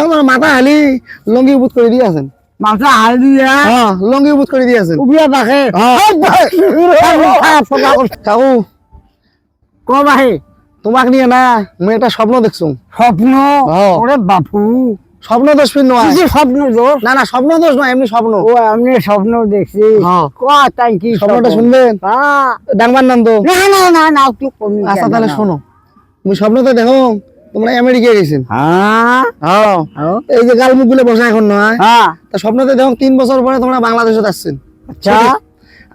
আমার মাথা হালি লঙ্গি উবুত করে দিয়ে আছেন মাথা হাল দিয়া হ্যাঁ লঙ্গি উবুত করে দিয়ে আছেন উবিয়া পাখে কাকু ক ভাই তোমাক নিয়ে না মুই একটা স্বপ্ন দেখছো স্বপ্ন হ্যাঁ। ওরে বাপু স্বপ্ন দোষ পিন নয় কি স্বপ্ন দোষ না না স্বপ্ন দোষ নয় এমনি স্বপ্ন ও আমি স্বপ্ন দেখছি হ্যাঁ। ক তাই কি স্বপ্নটা শুনবেন হ্যাঁ। ডাকবার নাম তো না না না না একটু কমি আচ্ছা তাহলে শোনো মুই স্বপ্নতে দেখো তোমরা আমেরিকা গেছেন হ্যাঁ হ্যাঁ হ্যাঁ এই যে গাল মুখ গুলো বসা এখন নয় হ্যাঁ তা স্বপ্নতে দেখো 3 বছর পরে তোমরা বাংলাদেশে আসছেন আচ্ছা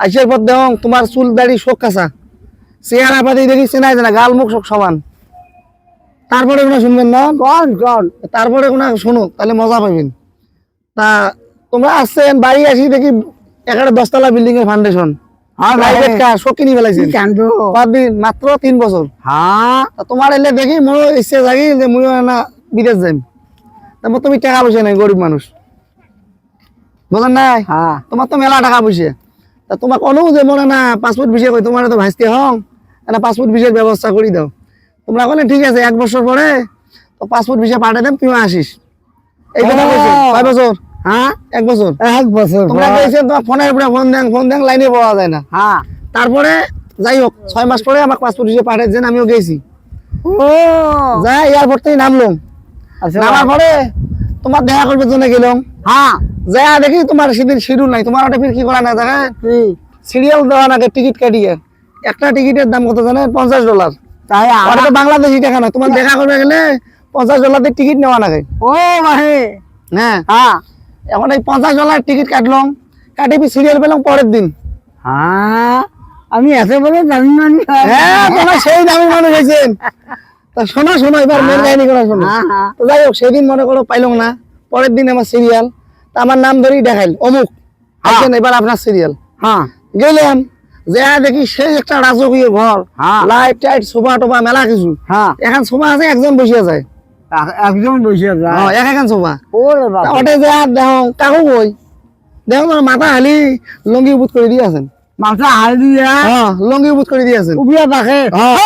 আসার পর দেখো তোমার চুল দাড়ি শোক কাঁচা চেহারা পাতি দেখি চেনাই না গাল মুখ সব সমান তারপরে কোনো শুনবেন না কোন কোন তারপরে কোনো শোনো তাহলে মজা পাবেন তা তোমরা আসছেন বাড়ি আসি দেখি এখানে 10 তলা বিল্ডিং এর ফাউন্ডেশন হ্যাঁ ভাই প্রাইভেট কার সব কিনে ফেলাইছেন কান্দ পারদিন মাত্র 3 বছর হ্যাঁ তা তোমার এলে দেখি মোর ইচ্ছে জাগি যে মুই না বিদেশ যাইম তারপর তুমি টাকা পয়সা নাই গরিব মানুষ বুঝলেন নাই হ্যাঁ তোমার তো মেলা টাকা পয়সা তা তোমার কোনো যে মনে না পাসপোর্ট ভিসা কই তোমার তো ভাইস্তে হং একটা পাসপোর্ট ভিসার ব্যবস্থা করে দাও তোমরা বলে ঠিক আছে 1 বছর পরে তো পাসপোর্ট ভিসা পাঠিয়ে দেন তুই আসিস এই কথা কইছে কয় বছর হ্যাঁ 1 বছর 1 বছর তোমরা কইছেন তোমার ফোনের উপরে ফোন দেন লাইনে পাওয়া যায় না হ্যাঁ তারপরে যাই হোক 6 মাস পরে আমার পাসপোর্ট ভিসা পাঠিয়ে দেন আমিও গেছি ও যাই এয়ারপোর্ট থেকে নামলাম আচ্ছা নামার পরে তোমার দেখা করবে জন্য গেলাম হ্যাঁ যা দেখি তোমার সেদিন শিডিউল নাই তোমার ওটা ফির কি করা না জানে কি সিরিয়াল দেওয়া নাকি টিকিট কাটিয়ে একটা টিকিটের দাম কত জানেন $50 তাই আর তো বাংলাদেশি টাকা না তোমার দেখা করবে গেলে $50 দিয়ে টিকিট নেওয়া নাকি ও ভাই হ্যাঁ হ্যাঁ এখন এই $50 টিকিট কাটলাম কাটি সিরিয়াল পেলাম পরের দিন হ্যাঁ আমি এত বলে জানি না হ্যাঁ তোমার সেই দামি মানুষ হয়েছেন তা শোনো শোনো এবার মেন কাহিনী করা শোনো হ্যাঁ হ্যাঁ তো যাই হোক সেদিন মনে করো পাইলাম না পরের দিন আমার সিরিয়াল তা আমার নাম ধরেই দেখাইল অমুক আসেন এবার আপনার সিরিয়াল হ্যাঁ গেলাম যে দেখি সেই একটা রাজকীয় ঘর হ্যাঁ। লাইট টাইট সোফা টোফা মেলা কিছু হ্যাঁ এখন সোফা আছে একজন বসিয়া যায় একজন বসে যায় এখন সোফা ওরে বাবা ওটে যে আর দেখো কাকু কই দেখো তোমার মাথা হালি লঙ্গি উবুত করে দিয়ে আছেন মাথা হাল দিয়া হ্যাঁ লঙ্গি উবুত করে দিয়ে আছেন উবিয়া পাখে হ্যাঁ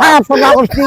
খারাপ করছি